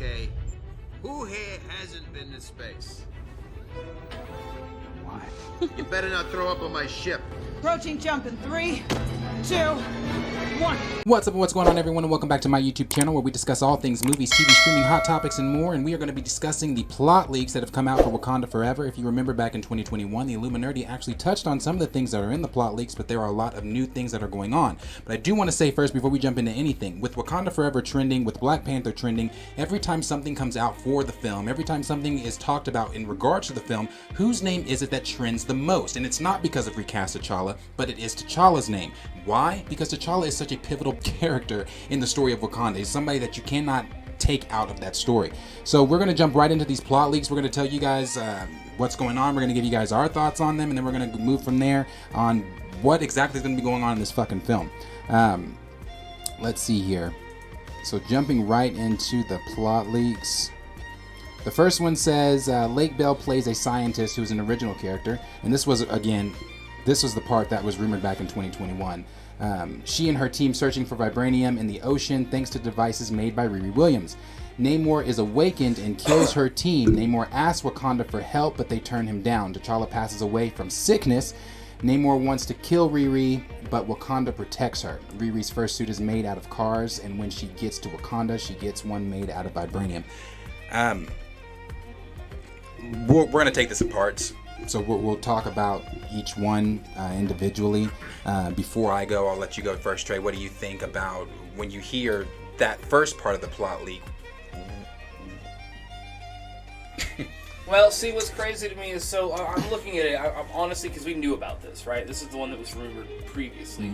Okay, who here hasn't been to space? Why? You better not throw up on my ship. Approaching jump in 3, 2, 1. What's up and what's going on, everyone, and welcome back to my YouTube channel where we discuss all things movies, TV, streaming, hot topics, and more. And we are going to be discussing the plot leaks that have come out for Wakanda Forever. If you remember back in 2021, the Illuminati actually touched on some of the things that are in the plot leaks, but there are a lot of new things that are going on. But I do want to say first, before we jump into anything, with Wakanda Forever trending, with Black Panther trending, every time something comes out for the film, every time something is talked about in regards to the film, whose name is it that trends the most? And it's not because of Recast T'Challa, but it is T'Challa's name. Why? Because T'Challa is such a pivotal character in the story of Wakanda. He's somebody that you cannot take out of that story. So we're going to jump right into these plot leaks. We're going to tell you guys what's going on. We're going to give you guys our thoughts on them, and then we're going to move from there on what exactly is going to be going on in this fucking film. Let's see here. So jumping right into the plot leaks. The first one says Lake Bell plays a scientist who's an original character, and this was, again, this was the part that was rumored back in 2021. She and her team searching for vibranium in the ocean thanks to devices made by Riri Williams. Namor is awakened and kills her team. Namor asks Wakanda for help, but they turn him down. T'Challa passes away from sickness. Namor wants to kill Riri, but Wakanda protects her. Riri's first suit is made out of cars, and when she gets to Wakanda, she gets one made out of vibranium. We're going to take this apart. So we'll talk about each one individually. Before I go, I'll let you go first, Trey. What do you think about when you hear that first part of the plot leak? Well, see, what's crazy to me is, so I'm looking at it, I'm honestly, because we knew about this, right? This is the one that was rumored previously.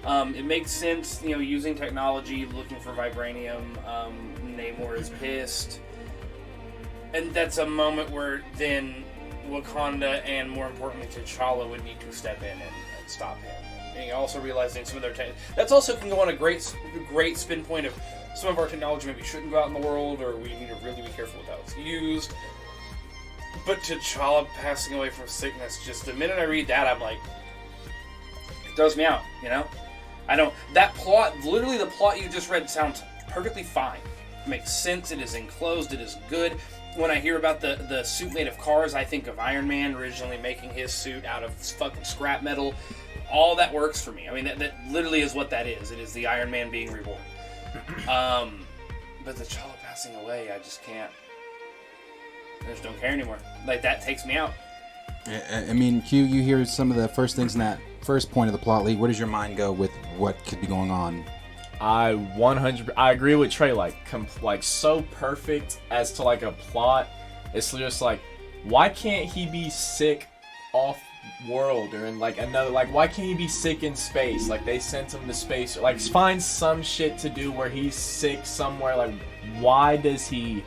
Mm-hmm. It makes sense, you know, using technology, looking for vibranium. Namor is pissed. And that's a moment where then Wakanda and, more importantly, T'Challa would need to step in and stop him. And also realizing some of their that's also can go on a great spin point of some of our technology maybe shouldn't go out in the world, or we need to really be careful with how it's used. But T'Challa passing away from sickness, just the minute I read that, I'm like, it throws me out, you know? I don't, that plot, literally the plot you just read sounds perfectly fine. It makes sense, it is enclosed, it is good. When I hear about the suit made of cars, I think of Iron Man originally making his suit out of fucking scrap metal. All that works for me. I mean, that literally is what that is. It is the Iron Man being reborn. But T'Challa passing away, I just can't. I just don't care anymore. Like, that takes me out. I mean, Q, you hear some of the first things in that first point of the plot leak. Where does your mind go with what could be going on? I agree with Trey, like so perfect as to like a plot. It's just like, why can't he be sick off world or in like another, like why can't he be sick in space? Like they sent him to space, or like find some shit to do where he's sick somewhere. Like why does he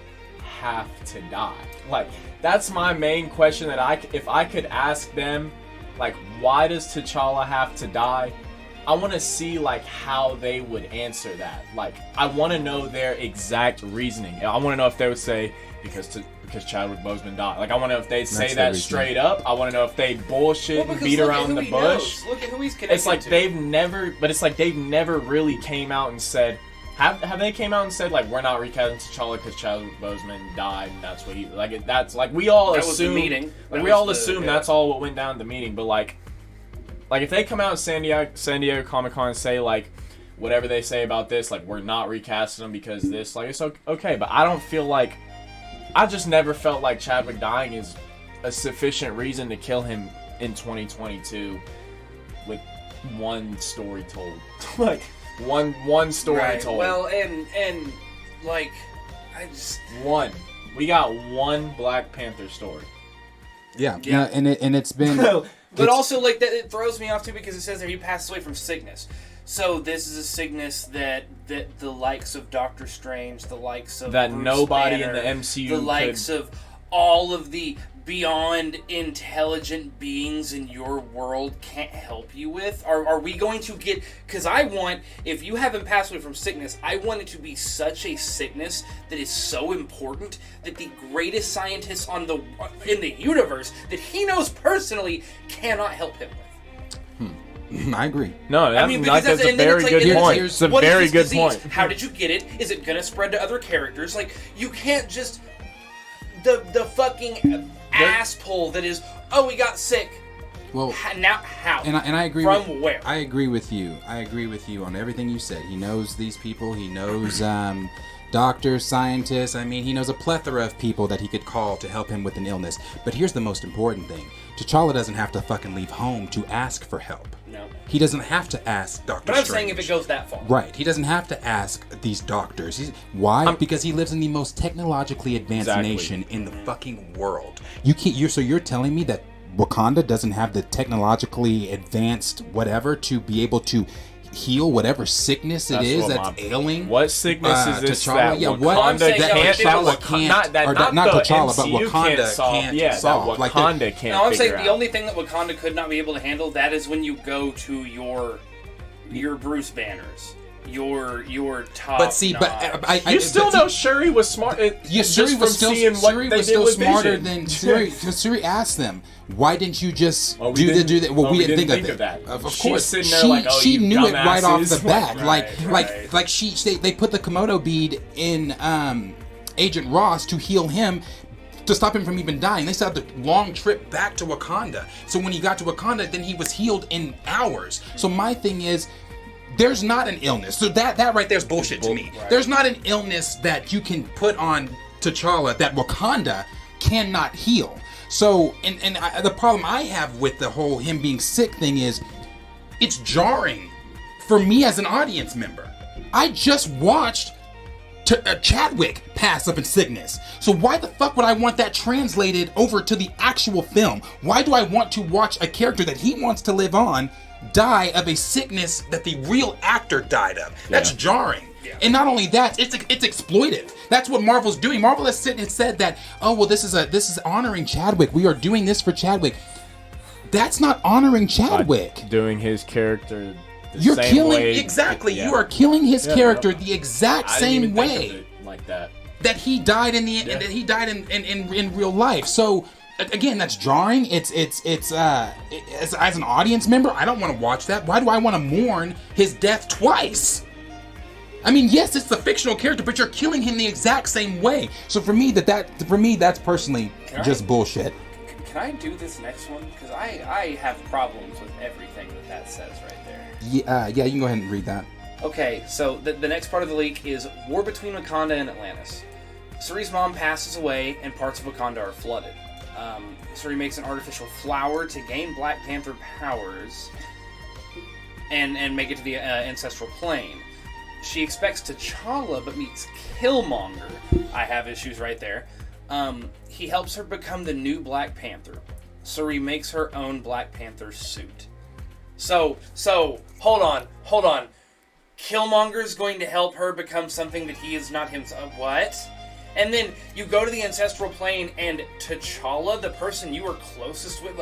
have to die? Like that's my main question that if I could ask them, like why does T'Challa have to die? I want to see like how they would answer that. Like I want to know their exact reasoning. I want to know if they would say because Chadwick Boseman died. Like I want to know if they'd say that straight up. I want to know if they bullshit and beat around the bush. Look at who he's connected It's like to. they've never really came out and said. Have they came out and said like we're not recasting T'Challa because Chadwick Boseman died and that's what he like? That's like we all assume. Was the meeting. Like we all assume that's all what went down at the meeting, but like if they come out at San Diego Comic-Con and say, like, whatever they say about this, like, we're not recasting them because this, like, it's okay. But I don't feel like, I just never felt like Chadwick dying is a sufficient reason to kill him in 2022 with one story told. Like, one story told. Well, and, like, I just... One. We got one Black Panther story. Yeah. And it's been... But also, like, that it throws me off, too, because it says that he passed away from sickness. So this is a sickness that the likes of Doctor Strange, the likes of that Bruce nobody Banner, in the MCU the likes of all of the beyond intelligent beings in your world can't help you with? Are we going to get... Because I want, if you haven't passed away from sickness, I want it to be such a sickness that is so important that the greatest scientists in the universe that he knows personally cannot help him with. I agree. No, that's, because that's a and then very it's good and point. then It's a what is very this good disease? point. How did you get it? Is it gonna spread to other characters? Like, you can't just the fucking ass pull that is, oh, we got sick. Well, Now how? And I agree. From where? I agree with you. I agree with you on everything you said. He knows these people. He knows doctors, scientists. I mean, he knows a plethora of people that he could call to help him with an illness. But here's the most important thing. T'Challa doesn't have to fucking leave home to ask for help. No. He doesn't have to ask Doctor But I'm Strange. saying if it goes that far. Right. He doesn't have to ask these doctors. Why? Because he lives in the most technologically advanced nation in the fucking world. So you're telling me that Wakanda doesn't have the technologically advanced whatever to be able to heal whatever sickness that's ailing. What sickness is this T'Challa? that Wakanda can't solve? Wakanda can't. No, I'm saying the only thing that Wakanda could not be able to handle, that is when you go to your Bruce Banners. Your top. But see, you still know Shuri was smart. Shuri was still smarter than Shuri. Shuri asked them, "Why didn't you just do that?" Well, we didn't think of that. Of course, she knew it right off the bat. They put the Komodo bead in Agent Ross to heal him, to stop him from even dying. They still had the long trip back to Wakanda. So when he got to Wakanda, then he was healed in hours. So my thing is, there's not an illness. So that right there is bullshit to me. Right. There's not an illness that you can put on T'Challa that Wakanda cannot heal. So, the problem I have with the whole him being sick thing is, it's jarring for me as an audience member. I just watched Chadwick pass up in sickness. So why the fuck would I want that translated over to the actual film? Why do I want to watch a character that he wants to live on die of a sickness that the real actor died of? That's jarring. Yeah. And not only that, it's exploitive. That's what Marvel's doing. Marvel has said that, oh well, this is honoring Chadwick. We are doing this for Chadwick. That's not honoring Chadwick. Doing his character You're same killing way. Exactly. You are killing his character the exact same way like that he died that he died in real life. So again, that's jarring. It's as an audience member, I don't want to watch that. Why do I want to mourn his death twice? I mean, yes, it's the fictional character, but you're killing him the exact same way. So for me, that's personally just bullshit. Can I do this next one? Because I have problems with everything that says right there. Yeah, you can go ahead and read that. Okay, so the next part of the leak is war between Wakanda and Atlantis. Shuri's mom passes away, and parts of Wakanda are flooded. Shuri makes an artificial flower to gain Black Panther powers and make it to the ancestral plane. She expects T'Challa, but meets Killmonger. I have issues right there. He helps her become the new Black Panther. Shuri makes her own Black Panther suit. So hold on. Killmonger's going to help her become something that he is not himself. What? And then you go to the ancestral plane, and T'Challa, the person you were closest with,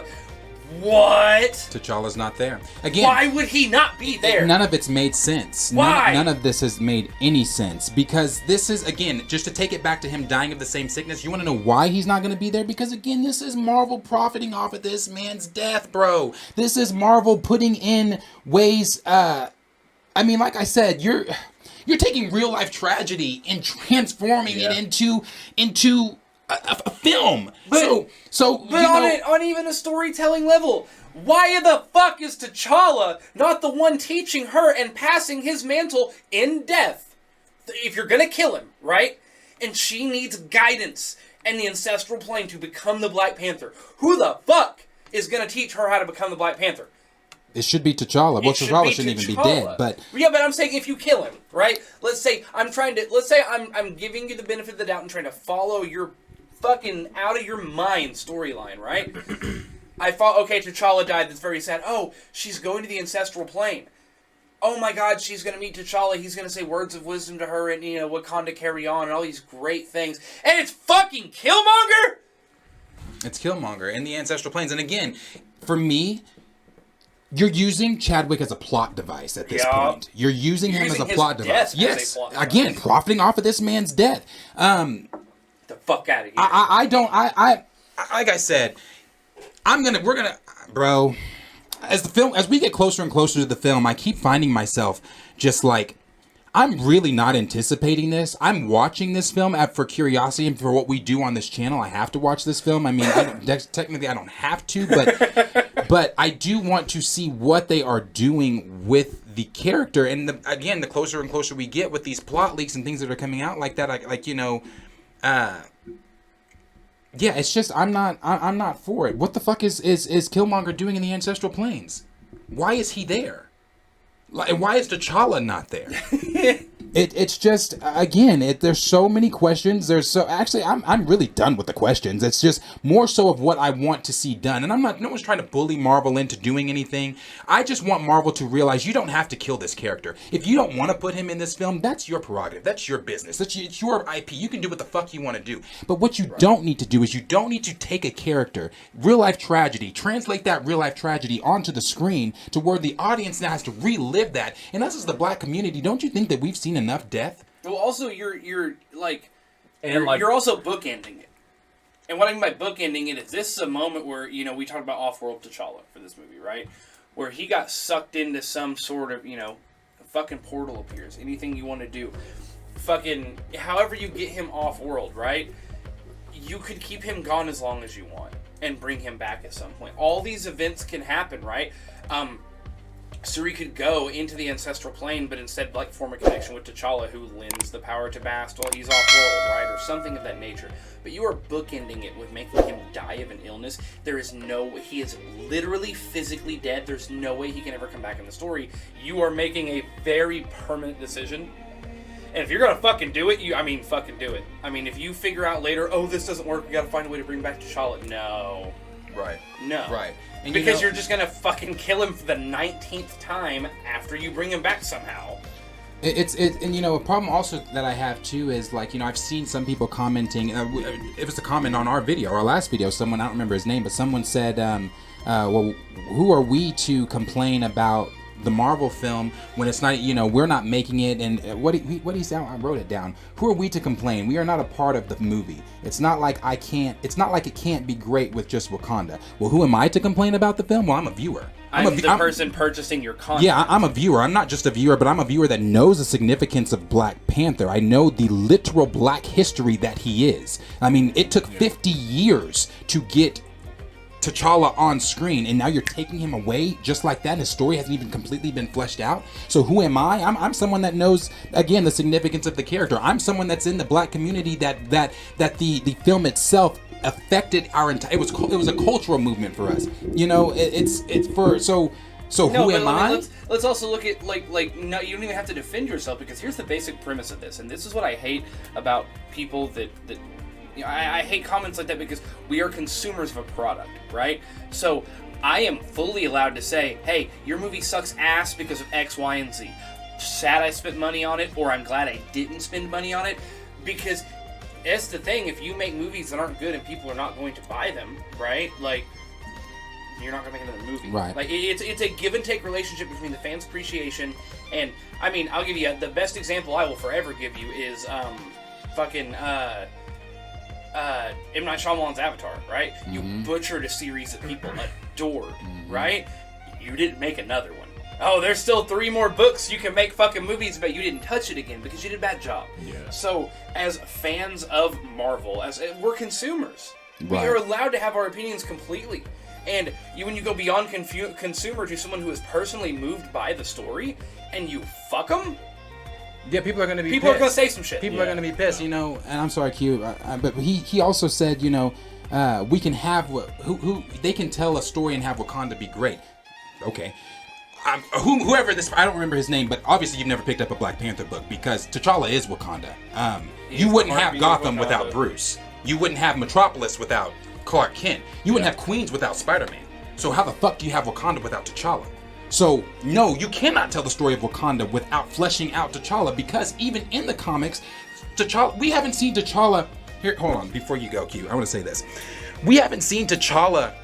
what? T'Challa's not there. Again, why would he not be there? None of it's made sense. Why? None of this has made any sense. Because this is, again, just to take it back to him dying of the same sickness, you want to know why he's not going to be there? Because, again, this is Marvel profiting off of this man's death, bro. This is Marvel putting in ways, like I said, you're taking real life tragedy and transforming it into a film. But on even a storytelling level, why the fuck is T'Challa not the one teaching her and passing his mantle in death? If you're gonna kill him, right? And she needs guidance and the ancestral plane to become the Black Panther. Who the fuck is gonna teach her how to become the Black Panther? It should be T'Challa. Well, T'Challa shouldn't even be dead, but I'm saying if you kill him, right? Let's say I'm giving you the benefit of the doubt and trying to follow your fucking out of your mind storyline, right? T'Challa died. That's very sad. Oh, she's going to the ancestral plane. Oh my God, she's gonna meet T'Challa. He's gonna say words of wisdom to her, and Wakanda carry on, and all these great things. And it's fucking Killmonger. It's Killmonger in the ancestral planes, and again, for me, you're using Chadwick as a plot device at this point. You're using him as a plot device. Yes, again, profiting off of this man's death. The fuck out of here. I like I said, bro, as we get closer and closer to the film, I keep finding myself just like, I'm really not anticipating this. I'm watching this film for curiosity and for what we do on this channel. I have to watch this film. I mean, technically I don't have to, but I do want to see what they are doing with the character. And again, the closer and closer we get with these plot leaks and things that are coming out like that, yeah, it's just I'm not for it. What the fuck is Killmonger doing in the ancestral planes? Why is he there? And why is T'Challa not there? It's just, again, there's so many questions. I'm really done with the questions. It's just more so of what I want to see done. And no one's trying to bully Marvel into doing anything. I just want Marvel to realize you don't have to kill this character. If you don't want to put him in this film, that's your prerogative. That's your business. It's your IP. You can do what the fuck you want to do. But what you don't need to do is you don't need to take a character, real life tragedy, translate that real life tragedy onto the screen to where the audience now has to relive that. And us as the black community, don't you think that we've seen enough death? Well, also you're also bookending it. And what I mean by bookending it is this is a moment where, we talked about off-world T'Challa for this movie, right? Where he got sucked into some sort of, fucking portal appears. Anything you want to do. Fucking, however you get him off-world, right? You could keep him gone as long as you want and bring him back at some point. All these events can happen, right? Suri could go into the ancestral plane, but instead, form a connection with T'Challa, who lends the power to Bast while he's off-world, right? Or something of that nature. But you are bookending it with making him die of an illness. He is literally physically dead. There's no way he can ever come back in the story. You are making a very permanent decision. And if you're gonna fucking do it, fucking do it. If you figure out later, this doesn't work, we gotta find a way to bring back T'Challa. No. Right. No. Right. And because you're just going to fucking kill him for the 19th time after you bring him back somehow. A problem also that I have too is I've seen some people commenting. It was a comment on our last video. Someone, I don't remember his name, but someone said, well, who are we to complain about the Marvel film when it's not, we're not making it, and what he said, I wrote it down. Who are we to complain? We are not a part of the movie. It's not like it can't be great with just Wakanda. Well, who am I to complain about the film? Well, I'm a viewer. I'm the person purchasing your content. Yeah, I'm a viewer. I'm not just a viewer, but I'm a viewer that knows the significance of Black Panther. I know the literal black history that he is. It took 50 years to get T'Challa on screen, and now you're taking him away just like that, and his story hasn't even completely been fleshed out. So who am I? I'm someone that knows, again, the significance of the character. I'm someone that's in the black community that the film itself affected our entire. It was a cultural movement for us. It's for so. Who am I? Let's also look at no, you don't even have to defend yourself, because here's the basic premise of this, and this is what I hate about people that. I hate comments like that, because we are consumers of a product, right? So I am fully allowed to say, hey, your movie sucks ass because of X, Y, and Z. Sad I spent money on it, or I'm glad I didn't spend money on it, because that's the thing. If you make movies that aren't good and people are not going to buy them, right? You're not going to make another movie. Right. It's a give and take relationship between the fans' appreciation and, I'll give you the best example I will forever give you is M. Night Shyamalan's Avatar, right? Mm-hmm. You butchered a series that people adored, right? You didn't make another one. Oh, there's still 3 more books you can make fucking movies, but you didn't touch it again because you did a bad job. Yeah. So, as fans of Marvel, we're consumers. Right. We are allowed to have our opinions completely. And when you go beyond consumer to someone who is personally moved by the story, and you fuck them. Yeah, people are going to be pissed. People are going to say some shit. People are going to be pissed, and I'm sorry, Q, but he also said, we can have who they can tell a story and have Wakanda be great. Okay. Whoever this, I don't remember his name, but obviously you've never picked up a Black Panther book, because T'Challa is Wakanda. You wouldn't have Gotham without Bruce. You wouldn't have Metropolis without Clark Kent. You wouldn't have Queens without Spider-Man. So how the fuck do you have Wakanda without T'Challa? So, no, you cannot tell the story of Wakanda without fleshing out T'Challa, because even in the comics, T'Challa, we haven't seen T'Challa. Here, hold on, before you go, Q, I want to say this. We haven't seen T'Challa.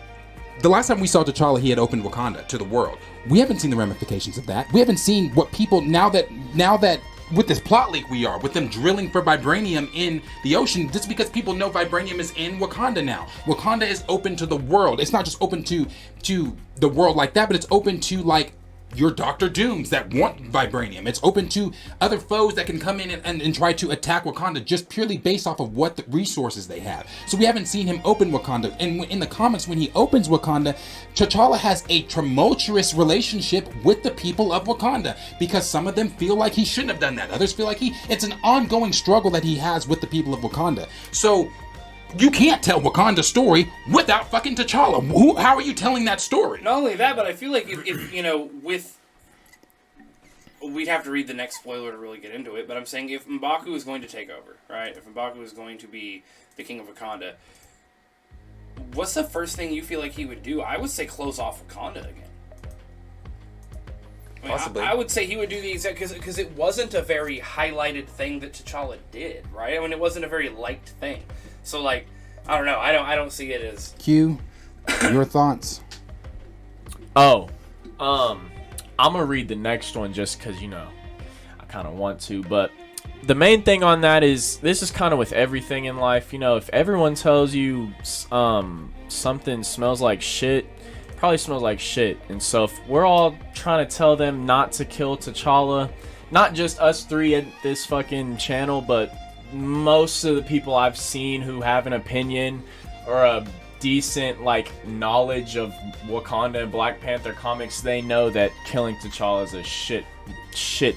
The last time we saw T'Challa, he had opened Wakanda to the world. We haven't seen the ramifications of that. We haven't seen what people, now that with this plot leak we are, with them drilling for vibranium in the ocean. This is because people know vibranium is in Wakanda now. Wakanda is open to the world. It's not just open to the world like that, but it's open to like your Doctor Dooms that want vibranium. It's open to other foes that can come in and try to attack Wakanda just purely based off of what the resources they have. So we haven't seen him open Wakanda. And in the comics, when he opens Wakanda, T'Challa has a tumultuous relationship with the people of Wakanda because some of them feel like he shouldn't have done that. Others feel like it's an ongoing struggle that he has with the people of Wakanda. So you can't tell Wakanda's story without fucking T'Challa. How are you telling that story? Not only that, but I feel like if you know, we'd have to read the next spoiler to really get into it, but I'm saying if M'Baku is going to take over, right? If M'Baku is going to be the king of Wakanda, what's the first thing you feel like he would do? I would say close off Wakanda again. I mean, Possibly. I would say he would do the exact... Because it wasn't a very highlighted thing that T'Challa did, right? I mean, it wasn't a very liked thing. So, like, I don't know. I don't see it as... Q, your thoughts? Oh, I'm gonna read the next one just because, you know, I kind of want to. But the main thing on that is, this is kind of with everything in life. You know, if everyone tells you something smells like shit, it probably smells like shit. And so if we're all trying to tell them not to kill T'Challa, not just us three at this fucking channel, but most of the people I've seen who have an opinion or a decent like knowledge of Wakanda and Black Panther comics, they know that killing T'Challa is a shit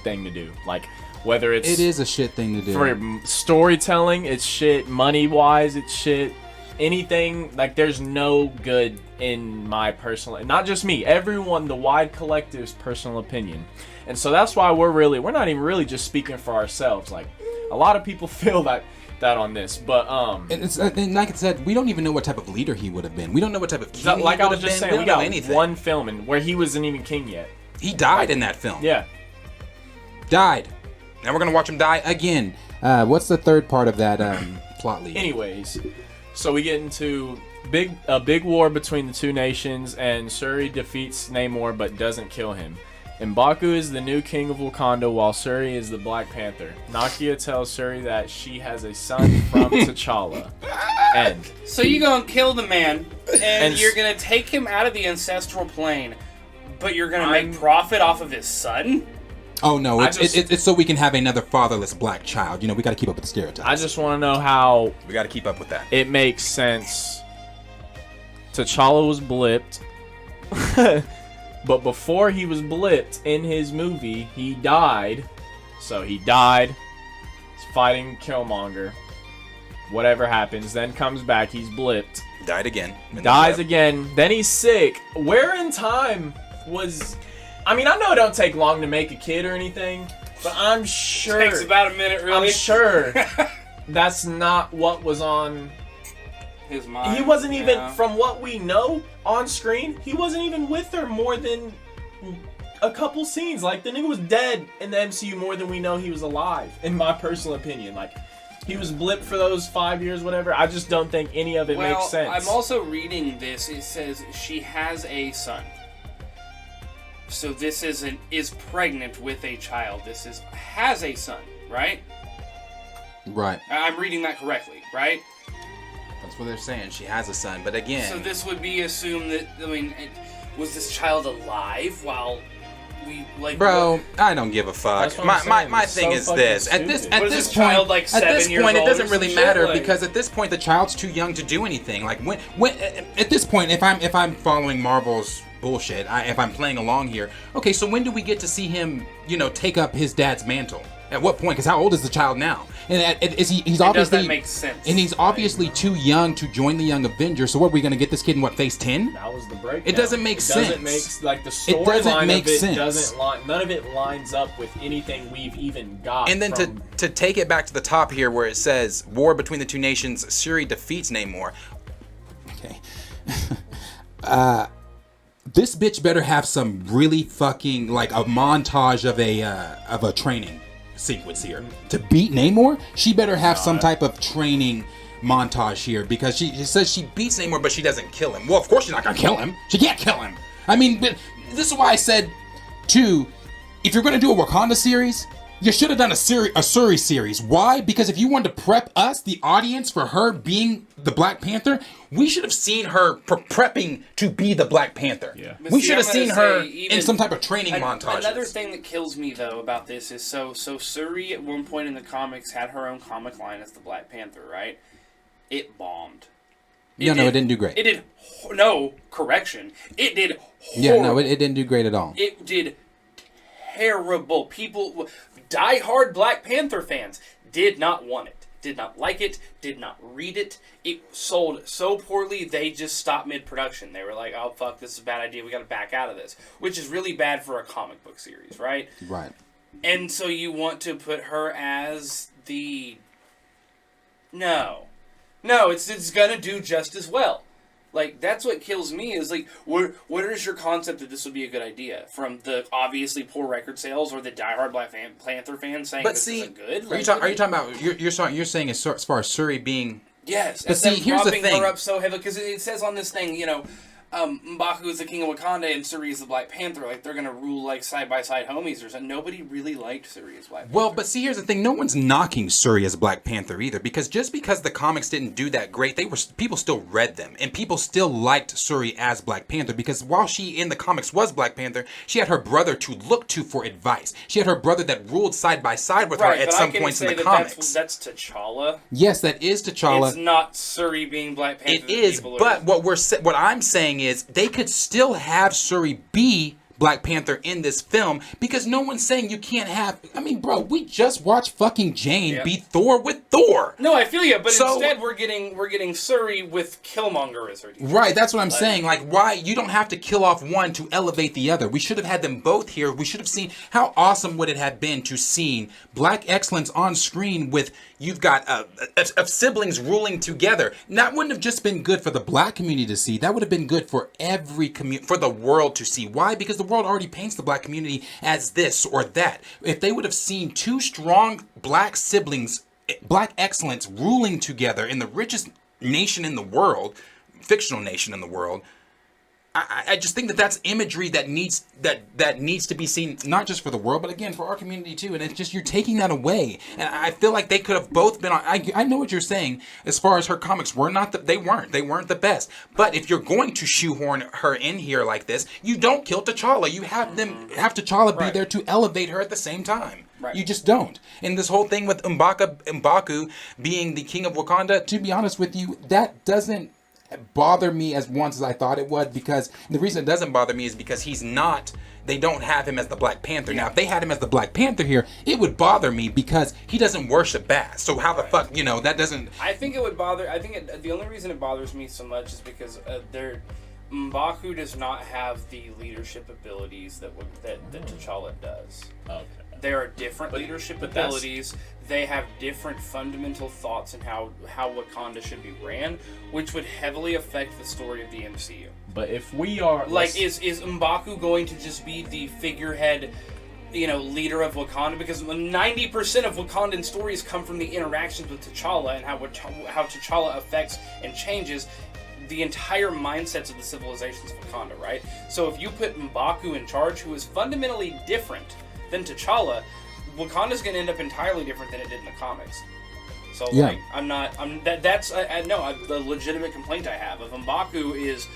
thing to do. Like, whether it is a shit thing to do for storytelling, it's shit. Money wise, it's shit. Anything, like, there's no good in my personal, not just me, everyone, the wide collective's personal opinion. And so that's why we're not even really just speaking for ourselves. Like, a lot of people feel that on this, but and like I said, we don't even know what type of leader he would have been. We don't know what type of king like he I would was have just been. saying, we got anything. one film and where he wasn't even king yet. He died in that film. Yeah, died. Now we're gonna watch him die again. What's the third part of that plot lead? Anyways, so we get into a big war between the two nations, and Shuri defeats Namor but doesn't kill him. M'Baku is the new king of Wakanda, while Shuri is the Black Panther. Nakia tells Shuri that she has a son from T'Challa. End. So you're going to kill the man, and you're going to take him out of the ancestral plane, but you're going to make profit off of his son? Oh no, it's so we can have another fatherless black child. You know, we got to keep up with the stereotypes. I just want to know how we got to keep up with that. It makes sense. T'Challa was blipped. But before he was blipped in his movie, he died. So he died. He's fighting Killmonger. Whatever happens, then comes back. He's blipped. Died again. Dies again. Then he's sick. Where in time was... I mean, I know it don't take long to make a kid or anything, but I'm sure... It takes about a minute, really. I'm sure that's not what was on... his mind. He wasn't even, from what we know on screen, he wasn't even with her more than a couple scenes. Like, the nigga was dead in the MCU more than we know he was alive, in my personal opinion. Like, he was blipped for those 5 years, whatever. I just don't think any of it makes sense. I'm also reading this. It says she has a son. So this is pregnant with a child. This has a son, right? Right. I'm reading that correctly, right? That's what they're saying. She has a son, but again... So this would be assumed that, I mean, was this child alive while we, like... Bro, I don't give a fuck. My thing is this. At this point, it doesn't really matter because at this point, the child's too young to do anything. Like, when at this point, if I'm following Marvel's bullshit, if I'm playing along here, okay, so when do we get to see him, you know, take up his dad's mantle? At what point? Because how old is the child now? And he's obviously... Does that make sense? And he's obviously too young to join the Young Avengers. So what, are we going to get this kid in, phase 10? That was the breakdown. It doesn't make sense. It doesn't make... Like, the storyline of it doesn't line... None of it lines up with anything we've even got. And then to take it back to the top here where it says, war between the two nations, Shuri defeats Namor. Okay. This bitch better have some really fucking, like, a montage of a training sequence here. To beat Namor, she better have some type of training montage here, because she says she beats Namor, but she doesn't kill him. Well, of course she's not gonna kill him. She can't kill him. I mean, but this is why I said, too, if you're gonna do a Wakanda series, You should have done a Shuri series. Why? Because if you wanted to prep us, the audience, for her being the Black Panther, we should have seen her prepping to be the Black Panther. Yeah. We should have seen her in some type of training montage. Another thing that kills me though about this is so Shuri at one point in the comics had her own comic line as the Black Panther, right? It bombed. It didn't do great. It did no correction. It did horrible. Yeah, no, it didn't do great at all. It did terrible. People, die-hard Black Panther fans, did not want it, did not like it, did not read it. It sold so poorly, they just stopped mid-production. They were like, oh, fuck, this is a bad idea, we gotta back out of this. Which is really bad for a comic book series, right? Right. And so you want to put her as the... No, it's gonna do just as well. Like, that's what kills me, is like, what is your concept that this would be a good idea? From the obviously poor record sales or the diehard Black Panther fans saying this isn't good? Are you talking about, you're saying as far as Shuri being... Yes, but see, here's the thing. Her up so heavy, because it says on this thing, M'Baku is the king of Wakanda and Shuri is the Black Panther. Like, they're going to rule, like, side-by-side homies or something. Nobody really liked Shuri as Black Panther. Well, but see, here's the thing. No one's knocking Shuri as Black Panther either, because just because the comics didn't do that great, people still read them, and people still liked Shuri as Black Panther, because while she in the comics was Black Panther, she had her brother to look to for advice. She had her brother that ruled side-by-side with her at some points in the comics. That's T'Challa. Yes, that is T'Challa. It's not Shuri being Black Panther. It is, but what I'm saying is they could still have Shuri be Black Panther in this film, because no one's saying you can't have... I mean, bro, we just watched fucking Jane be Thor with Thor. No, I feel you, but instead we're getting Shuri with Killmonger as her teacher. Right, that's what I'm saying. Like, why? You don't have to kill off one to elevate the other. We should have had them both here. We should have seen... How awesome would it have been to see Black excellence on screen with... You've got of siblings ruling together. That wouldn't have just been good for the Black community to see. That would have been good for every community, for the world to see. Why? Because the world already paints the Black community as this or that. If they would have seen two strong Black siblings, Black excellence, ruling together in the richest nation in the world, fictional nation in the world, I just think that's imagery that needs to be seen, not just for the world, but again for our community too. And it's just, you're taking that away. And I feel like they could have both been on. I know what you're saying as far as her comics were not. They weren't the best. But if you're going to shoehorn her in here like this, you don't kill T'Challa. You have T'Challa be there to elevate her at the same time. Right. You just don't. And this whole thing with M'Baku being the king of Wakanda, to be honest with you, that doesn't bother me as once as I thought it would, because the reason it doesn't bother me is because they don't have him as the Black Panther. Now, if they had him as the Black Panther here, it would bother me because he doesn't worship Bass. So how the fuck, that doesn't... I think it would bother... the only reason it bothers me so much is because M'Baku does not have the leadership abilities that T'Challa does. Okay. There are different leadership abilities. They have different fundamental thoughts in how Wakanda should be ran, which would heavily affect the story of the MCU. But if we are... Like, is M'Baku going to just be the figurehead, leader of Wakanda? Because 90% of Wakandan stories come from the interactions with T'Challa and how T'Challa affects and changes the entire mindsets of the civilizations of Wakanda, right? So if you put M'Baku in charge, who is fundamentally different than T'Challa, Wakanda's going to end up entirely different than it did in the comics. So, that's the legitimate complaint I have. Of M'Baku is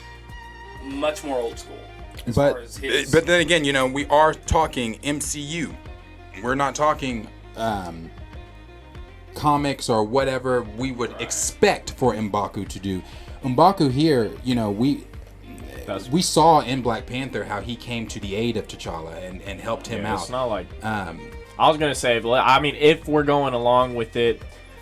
much more old school. But then again, we are talking MCU. We're not talking comics or whatever we would expect for M'Baku to do. M'Baku here, we saw in Black Panther how he came to the aid of T'Challa and helped him out. It's not like... I was going to say, if we're going along with it,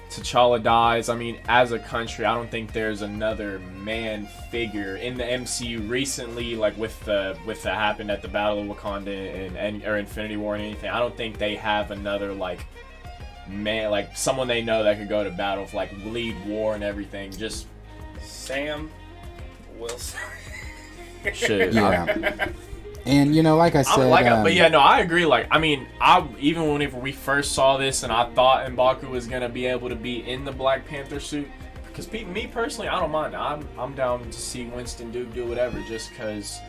T'Challa dies. As a country, I don't think there's another man figure in the MCU recently, like with that happened at the Battle of Wakanda or Infinity War and anything. I don't think they have another, man, someone they know that could go to battle, lead war and everything. Just... Sam Wilson. Shit. Yeah. And like I said, I agree. Even whenever we first saw this, and I thought M'Baku was gonna be able to be in the Black Panther suit, Because me personally, I don't mind. I'm down to see Winston Duke do whatever, just because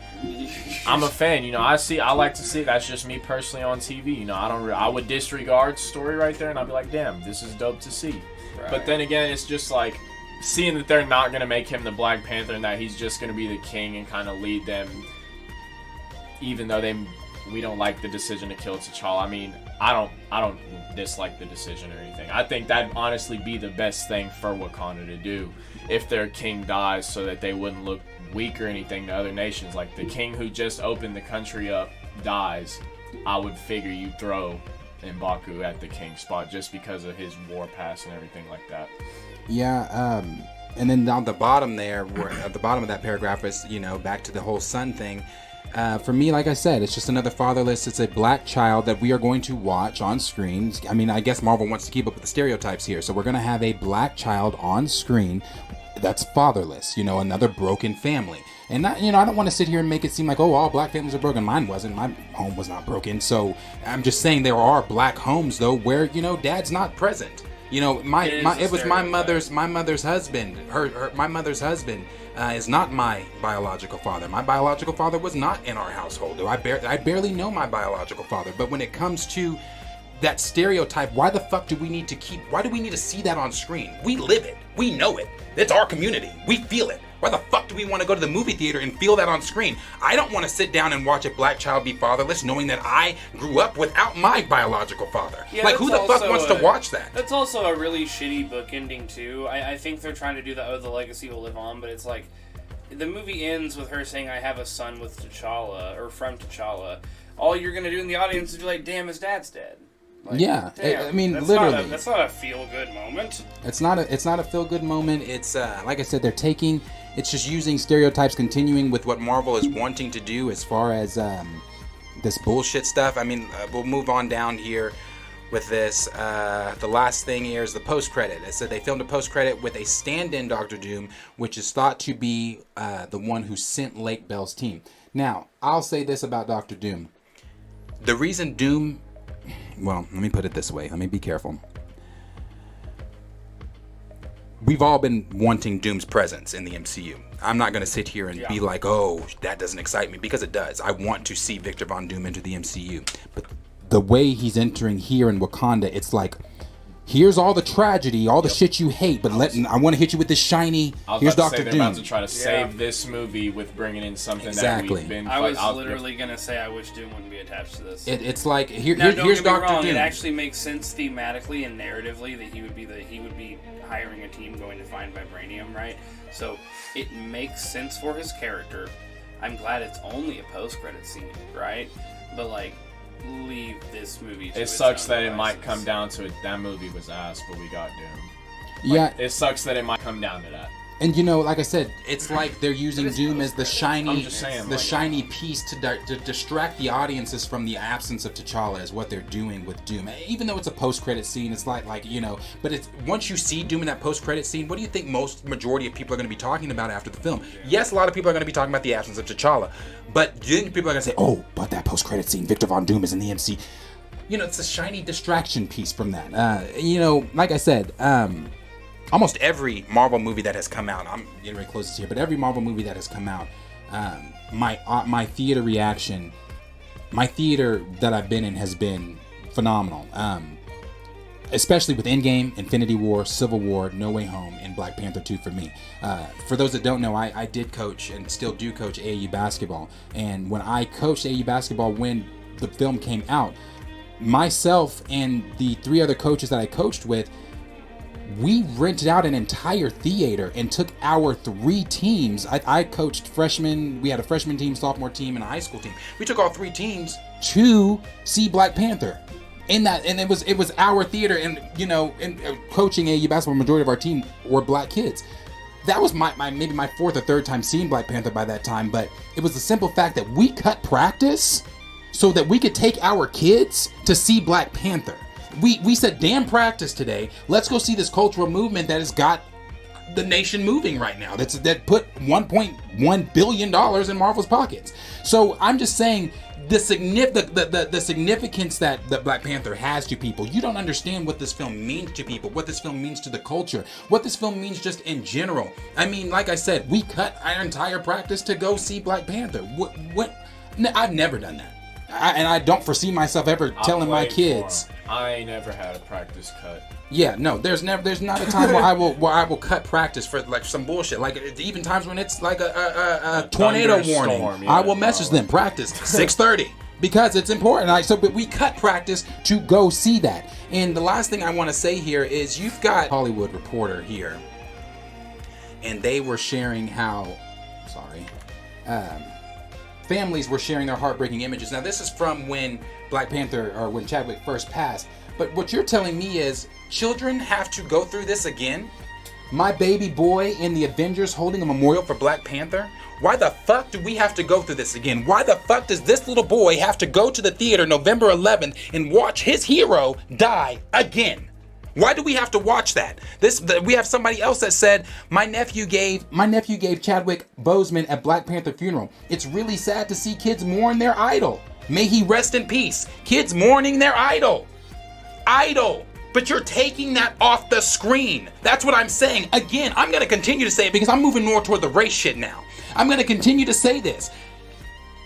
I'm a fan. You know, I like to see it. That's just me personally on TV. You know, I would disregard story right there, and I'd be like, damn, this is dope to see. Right. But then again, it's just like seeing that they're not gonna make him the Black Panther, and that he's just gonna be the king and kind of lead them, even though we don't like the decision to kill T'Challa. I mean, I don't dislike the decision or anything. I think that'd honestly be the best thing for Wakanda to do if their king dies, so that they wouldn't look weak or anything to other nations. Like, the king who just opened the country up dies, I would figure you throw M'Baku at the king spot just because of his war pass and everything like that. Yeah, and then on the bottom there, where at the bottom of that paragraph is, you know, back to the whole son thing. For me, like I said, it's just another fatherless. It's a black child that we are going to watch on screen. I mean, I guess Marvel wants to keep up with the stereotypes here. So we're going to have a black child on screen that's fatherless, you know, another broken family. And, I don't want to sit here and make it seem like, oh, all black families are broken. Mine wasn't. My home was not broken. So I'm just saying there are black homes, though, where, you know, dad's not present. You know, it was my mother's husband. My mother's husband is not my biological father. My biological father was not in our household. I barely know my biological father. But when it comes to that stereotype, why the fuck do we need to see that on screen? We live it. We know it. It's our community. We feel it. Why the fuck do we want to go to the movie theater and feel that on screen? I don't want to sit down and watch a black child be fatherless knowing that I grew up without my biological father. Yeah, like, who the fuck wants to watch that? That's also a really shitty book ending, too. I think they're trying to do that, the legacy will live on, but it's like, the movie ends with her saying, I have a son with T'Challa, or from T'Challa. All you're going to do in the audience is be like, damn, his dad's dead. Like, yeah, damn, I mean, that's literally. That's not a feel-good moment. It's not a feel-good moment. It's, like I said, it's just using stereotypes, continuing with what Marvel is wanting to do as far as this bullshit stuff. I mean, we'll move on down here with this. The last thing here is the post-credit. It said they filmed a post-credit with a stand-in Doctor Doom, which is thought to be the one who sent Lake Bell's team. Now, I'll say this about Doctor Doom. The reason Doom... Well, let me put it this way. Let me be careful. We've all been wanting Doom's presence in the MCU. I'm not going to sit here and be like, oh, that doesn't excite me, because it does. I want to see Victor Von Doom into the MCU. But the way he's entering here in Wakanda, it's like, here's all the tragedy, all the shit you hate, but I want to hit you with this shiny. Here's Doctor Doom. They're about to try to save this movie with bringing in something that we've been. I was literally gonna say I wish Doom wouldn't be attached to this. It's like here's Doctor Doom. It actually makes sense thematically and narratively that he would be hiring a team going to find vibranium, right? So it makes sense for his character. I'm glad it's only a post-credit scene, right? But like, leave this movie to it sucks that it might come down to it. That movie was ass, but we got Doom. Yeah, it sucks that it might come down to that. And you know, like I said, it's like they're using Doom as the shiny, shiny piece to distract the audiences from the absence of T'Challa, is what they're doing with Doom. Even though it's a post-credit scene, it's like you know, but it's once you see Doom in that post-credit scene, what do you think majority of people are going to be talking about after the film? Yes, a lot of people are going to be talking about the absence of T'Challa, but then people are going to say, oh, but that post-credit scene, Victor Von Doom is in the MC. You know, it's a shiny distraction piece from that. You know, like I said, almost every Marvel movie that has come out, I'm getting ready to close this here, but every Marvel movie that has come out, my theater reaction, my theater that I've been in has been phenomenal. Especially with Endgame, Infinity War, Civil War, No Way Home, and Black Panther 2 for me. For those that don't know, I did coach and still do coach AAU basketball. And when I coached AAU basketball when the film came out, myself and the 3 other coaches that I coached with, we rented out an entire theater and took our 3 teams. I coached freshmen. We had a freshman team, sophomore team, and a high school team. We took all 3 teams to see Black Panther. In that, and it was our theater, and you know, in coaching AAU basketball, majority of our team were black kids. That was my maybe my 4th or 3rd time seeing Black Panther by that time, but it was the simple fact that we cut practice so that we could take our kids to see Black Panther. We said, damn practice today. Let's go see this cultural movement that has got the nation moving right now. That put $1.1 billion in Marvel's pockets. So I'm just saying the significance that Black Panther has to people. You don't understand what this film means to people, what this film means to the culture, what this film means just in general. I mean, like I said, we cut our entire practice to go see Black Panther. What? I've never done that. And I don't foresee myself ever telling my kids. I ain't never had a practice cut. Yeah, no, there's not a time where I will cut practice for like some bullshit. Like even times when it's like a tornado warning, I will message them, practice 6:30 because it's important. But we cut practice to go see that. And the last thing I want to say here is you've got Hollywood Reporter here, and they were sharing how, families were sharing their heartbreaking images. Now this is from when Black Panther, or when Chadwick first passed. But what you're telling me is children have to go through this again? My baby boy in the Avengers holding a memorial for Black Panther? Why the fuck do we have to go through this again? Why the fuck does this little boy have to go to the theater November 11th and watch his hero die again? Why do we have to watch that? We have somebody else that said, my nephew gave Chadwick Boseman a Black Panther funeral. It's really sad to see kids mourn their idol. May he rest in peace. Kids mourning their idol. But you're taking that off the screen. That's what I'm saying. Again, I'm going to continue to say it because I'm moving more toward the race shit now. I'm going to continue to say this.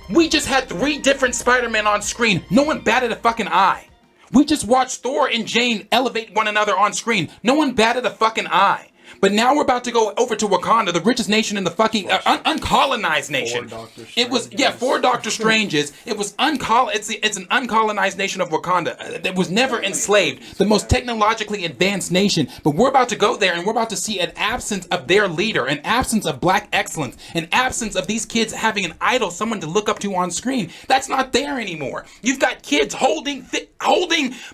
We just had 3 different Spider-Men on screen. No one batted a fucking eye. We just watched Thor and Jane elevate one another on screen. No one batted a fucking eye. But now we're about to go over to Wakanda, the richest nation in the fucking uncolonized nation. It was 4 Doctor Stranges. It was it's an uncolonized nation of Wakanda that was never enslaved, the most technologically advanced nation. But we're about to go there, and we're about to see an absence of their leader, an absence of Black excellence, an absence of these kids having an idol, someone to look up to on screen. That's not there anymore. You've got kids holding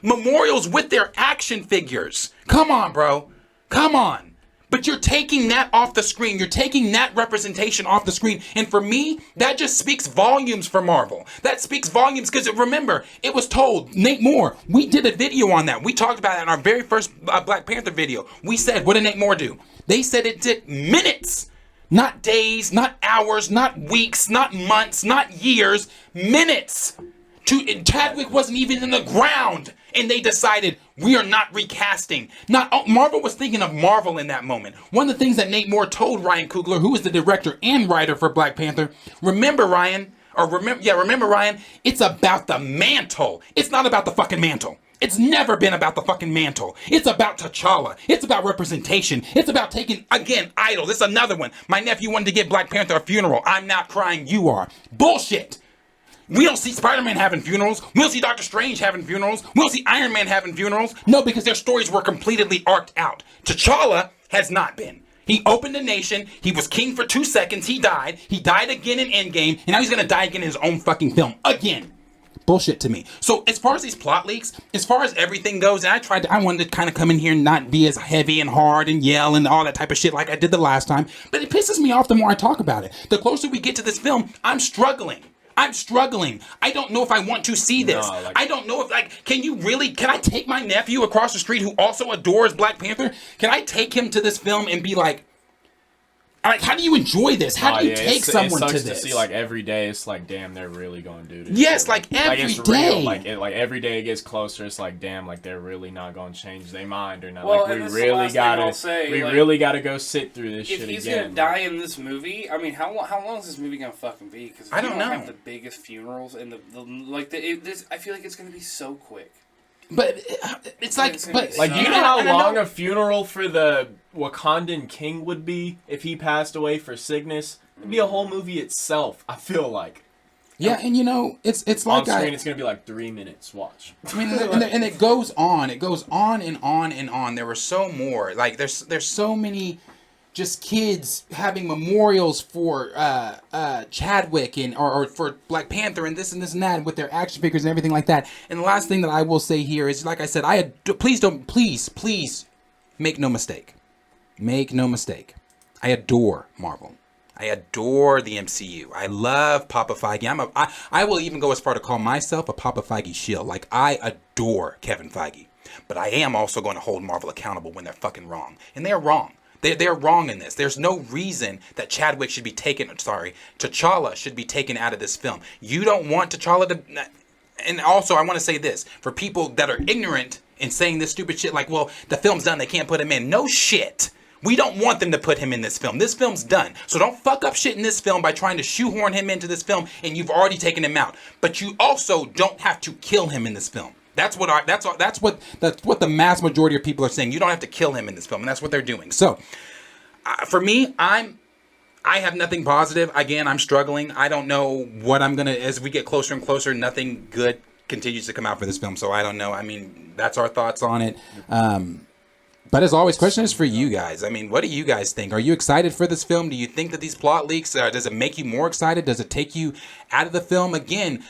memorials with their action figures. Come on, bro. Come on. But you're taking that off the screen. You're taking that representation off the screen. And for me, that just speaks volumes for Marvel. That speaks volumes because remember, it was told, Nate Moore, we did a video on that. We talked about it in our very first Black Panther video. We said, what did Nate Moore do? They said it took minutes, not days, not hours, not weeks, not months, not years, minutes. Chadwick wasn't even in the ground, and they decided we are not recasting. Marvel was thinking of Marvel in that moment. One of the things that Nate Moore told Ryan Coogler, who is the director and writer for Black Panther, remember Ryan, it's about the mantle. It's not about the fucking mantle. It's never been about the fucking mantle. It's about T'Challa. It's about representation. It's about taking, again, idol. This is another one. My nephew wanted to give Black Panther a funeral. I'm not crying, you are. Bullshit. We don't see Spider-Man having funerals. We don't see Doctor Strange having funerals. We don't see Iron Man having funerals. No, because their stories were completely arced out. T'Challa has not been. He opened the nation. He was king for 2 seconds. He died. He died again in Endgame. And now he's going to die again in his own fucking film. Again. Bullshit to me. So as far as these plot leaks, as far as everything goes, and I wanted to kind of come in here and not be as heavy and hard and yell and all that type of shit like I did the last time. But it pisses me off the more I talk about it. The closer we get to this film, I'm struggling. I don't know if I want to see this. I don't know if, can I take my nephew across the street who also adores Black Panther? Can I take him to this film and be like, how do you enjoy this? How do you take someone to this? To see, every day, it's like, damn, they're really going to do this. Yes, every day. Real. Every day it gets closer, it's like, damn, they're really not going to change their mind or not. Well, we really got to go sit through this shit again. If he's going to die in this movie, I mean, how long is this movie going to fucking be? Because I don't know. Have the biggest funerals and I feel like it's going to be so quick. But it's like, you know how long a funeral for the Wakandan king would be if he passed away for sickness? It'd be a whole movie itself, I feel like. Yeah, and it's like on screen, it's gonna be 3 minutes. Watch. I mean, and it goes on. It goes on and on and on. There were so more. There's so many. Just kids having memorials for Chadwick or for Black Panther and this and that with their action figures and everything like that. And the last thing that I will say here is, like I said, please make no mistake. Make no mistake. I adore Marvel. I adore the MCU. I love Papa Feige. I will even go as far to call myself a Papa Feige shill. I adore Kevin Feige. But I am also going to hold Marvel accountable when they're fucking wrong. And they're wrong. They're wrong in this. There's no reason that Chadwick should be taken, T'Challa should be taken out of this film. You don't want T'Challa to, and also I want to say this, for people that are ignorant and saying this stupid shit like, well, the film's done, they can't put him in. No shit. We don't want them to put him in this film. This film's done. So don't fuck up shit in this film by trying to shoehorn him into this film and you've already taken him out. But you also don't have to kill him in this film. That's what the mass majority of people are saying. You don't have to kill him in this film, and that's what they're doing. So for me, I have nothing positive. Again, I'm struggling. I don't know what I'm gonna, as we get closer and closer, nothing good continues to come out for this film. So I don't know. I mean, that's our thoughts on it. But as always, question is for you guys. I mean, what do you guys think? Are you excited for this film? Do you think that these plot leaks, does it make you more excited? Does it take you out of the film? Again,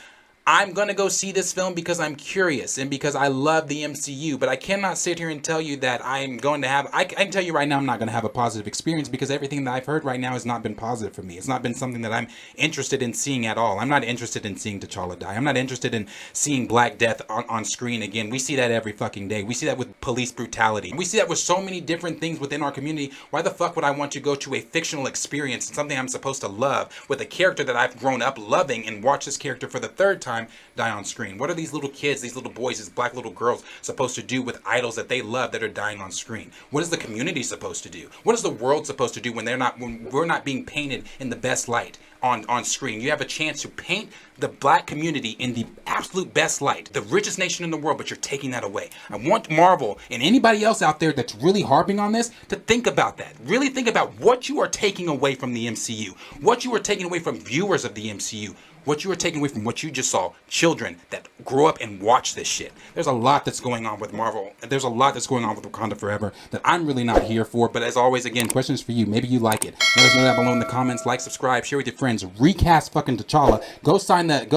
I'm going to go see this film because I'm curious and because I love the MCU, but I cannot sit here and tell you that I'm going to have, I can tell you right now I'm not going to have a positive experience because everything that I've heard right now has not been positive for me. It's not been something that I'm interested in seeing at all. I'm not interested in seeing T'Challa die. I'm not interested in seeing Black Death on screen again. We see that every fucking day. We see that with police brutality. We see that with so many different things within our community. Why the fuck would I want to go to a fictional experience and something I'm supposed to love with a character that I've grown up loving and watch this character for the third time die on screen? What are these little kids, these little boys, these black little girls supposed to do with idols that they love that are dying on screen? What is the community supposed to do? What is the world supposed to do when we're not being painted in the best light on screen? You have a chance to paint the black community in the absolute best light, the richest nation in the world, but you're taking that away. I want Marvel and anybody else out there that's really harping on this to think about that. Really think about what you are taking away from the MCU, what you are taking away from viewers of the MCU, what you are taking away from what you just saw, children that grow up and watch this shit. There's a lot that's going on with Marvel. There's a lot that's going on with Wakanda Forever that I'm really not here for. But as always, again, questions for you. Maybe you like it. Let us know that below in the comments. Like, subscribe, share with your friends. Recast fucking T'Challa. Go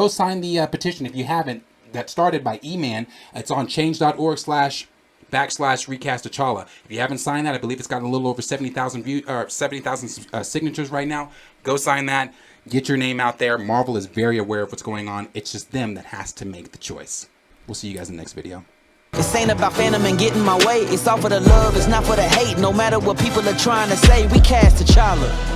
sign the petition if you haven't. That started by E-Man. It's on change.org/recast T'Challa. If you haven't signed that, I believe it's got a little over 70,000 signatures right now. Go sign that. Get your name out there. Marvel is very aware of what's going on. It's just them that has to make the choice. We'll see you guys in the next video. This ain't about Phantom and getting my way. It's all for the love, it's not for the hate. No matter what people are trying to say, we cast T'Challa.